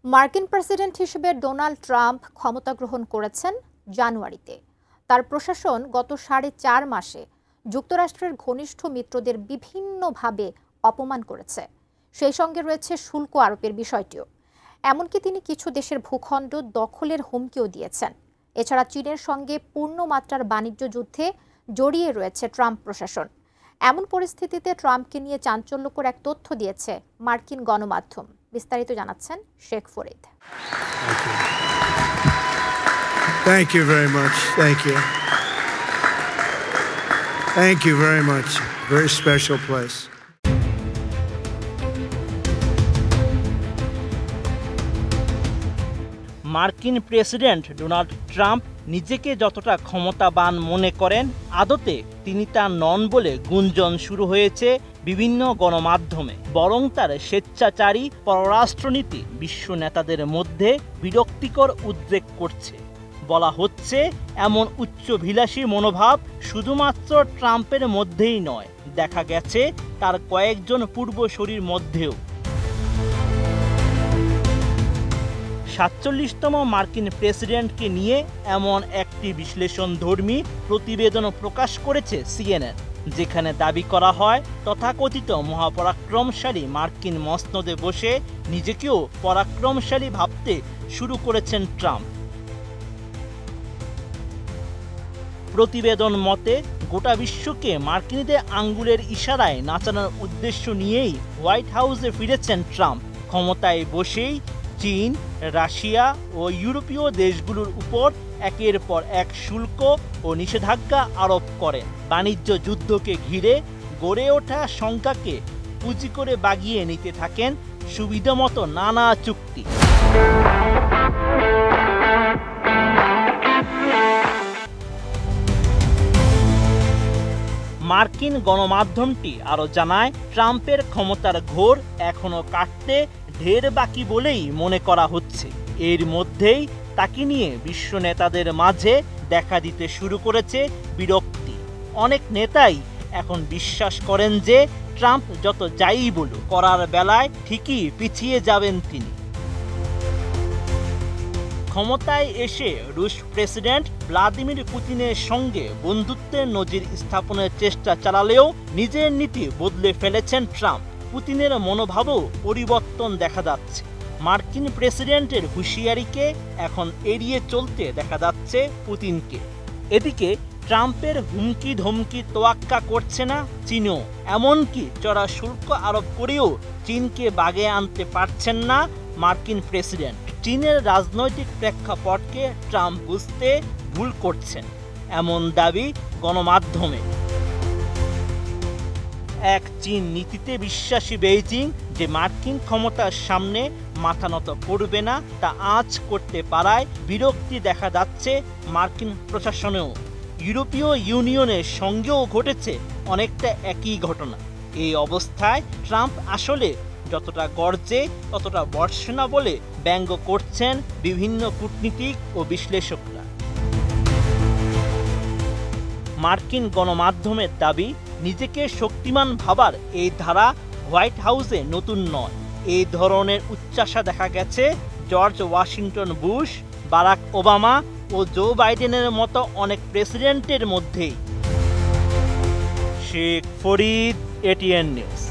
মার্কিন প্রেসিডেন্ট হিসেবে Donald Trump ক্ষমতা গ্রহণ করেছেন জানুয়ারিতে। তার প্রশাসন গত 4.5 মাসে যুক্তরাষ্ট্রের ঘনিষ্ঠ মিত্রদের বিভিন্নভাবে অপমান করেছে। সেই সঙ্গে রয়েছে শুল্ক আরোপের বিষয়টিও। এমনকি তিনি কিছু দেশের ভূখণ্ড দখলের হুমকিও দিয়েছেন। এছাড়া চীনের সঙ্গে পূর্ণমাত্রার বাণিজ্য যুদ্ধে জড়িয়ে রয়েছে ট্রাম্প প্রশাসন। এমন পরিস্থিতিতে ট্রাম্পকে নিয়ে চাঞ্চল্যকর এক তথ্য দিয়েছে মার্কিন গণমাধ্যম। বিস্তারিত জানাচ্ছেন Sheikh Farid. Thank you very much. Thank you. Thank you very much. Very special place. মার্কিন প্রেসিডেন্ট ডোনাল্ড ট্রাম্প নিজেকে যতটা ক্ষমতাবান মনে করেন, আদতে তিনি তা নন বলে গুঞ্জন শুরু হয়েছে বিভিন্ন গণমাধ্যমে। বরং তার স্বেচ্ছাচারী পররাষ্ট্রনীতি বিশ্ব নেতাদের মধ্যে বিরক্তিকর উদ্রেক করছে। বলা হচ্ছে, এমন উচ্চাভিলাষী মনোভাব শুধুমাত্র ট্রাম্পের মধ্যেই নয়, দেখা গেছে তার কয়েকজন পূর্বসূরির মধ্যেও। ৪৭তম মার্কিন প্রেসিডেন্টকে নিয়ে এমন একটি বিশ্লেষণধর্মী প্রতিবেদন প্রকাশ করেছে সিএনএন, যেখানে দাবি করা হয় তথাকথিত মহাপরাক্রমশালী মার্কিন মসনদে বসে নিজেকেও পরাক্রমশালী ভাবতে শুরু করেছেন ট্রাম্প। প্রতিবেদন মতে, গোটা বিশ্বকে মার্কিনীদের আঙ্গুলের ইশারায় নাচানোর উদ্দেশ্য নিয়েই হোয়াইট হাউসে ফিরেছেন ট্রাম্প। ক্ষমতায় বসেই চীন, রাশিয়া ও ইউরোপীয় দেশগুলোর উপর একের পর এক শুল্ক ও নিষেধাজ্ঞা আরোপ করেন। বাণিজ্য যুদ্ধকে ঘিরে গড়ে ওঠা শঙ্কাকে পুঁজি করে বাগিয়ে নিতে থাকেন সুবিধামতো নানা চুক্তি। মার্কিন গণমাধ্যমটি আরও জানায়, ট্রাম্পের ক্ষমতার ঘোর এখনও কাটতে ঢের বাকি বলেই মনে করা হচ্ছে। এর মধ্যেই তাকে নিয়ে বিশ্ব নেতাদের মাঝে দেখা দিতে শুরু করেছে বিরক্তি। অনেক নেতাই এখন বিশ্বাস করেন যে ট্রাম্প যত যাই বলুক, করার বেলায় ঠিকই পিছিয়ে যাবেন তিনি। ক্ষমতায় এসে রুশ প্রেসিডেন্ট ভ্লাদিমির পুতিনের সঙ্গে বন্ধুত্বের নজির স্থাপনের চেষ্টা চালালেও নিজের নীতি বদলে ফেলেছেন ট্রাম্প। পুতিনের মনোভাবও পরিবর্তন দেখা যাচ্ছে। মার্কিন প্রেসিডেন্টের হুঁশিয়ারিকে এখন এড়িয়ে চলতে দেখা যাচ্ছে পুতিনকে। এদিকে ট্রাম্পের হুমকি ধমকি তোয়াক্কা করছে না চীনও। এমনকি চড়া শুল্ক আরোপ করেও চীনকে বাগে আনতে পারছেন না মার্কিন প্রেসিডেন্ট। চীনের রাজনৈতিক প্রেক্ষাপটকে ট্রাম্প বুঝতে ভুল করছেন, এমন দাবি গণমাধ্যমে। এক চীন নীতিতে বিশ্বাসী বেইজিং যে মার্কিন ক্ষমতার সামনে মাথা নত করবে না, তা আঁচ করতে পারায় বিরক্তি দেখা যাচ্ছে মার্কিন প্রশাসনেও। ইউরোপীয় ইউনিয়নের সঙ্গেও ঘটেছে অনেকটা একই ঘটনা। এই অবস্থায় ট্রাম্প আসলে যতটা গর্জে ততটা বর্ষে না বলে ব্যঙ্গ করছেন বিভিন্ন কূটনীতিক ও বিশ্লেষকরা। মার্কিন গণমাধ্যমের দাবি, নিজেকে শক্তিমান ভাবার এই ধারা হোয়াইট হাউসে নতুন নয়। এই ধরনের উচ্চাসা দেখা গেছে George Washington Bush, Barack Obama ও জো বাইডেনের মতো অনেক প্রেসিডেন্টের মধ্যেই। শেখ ফরিদ, এটিএন নিউজ।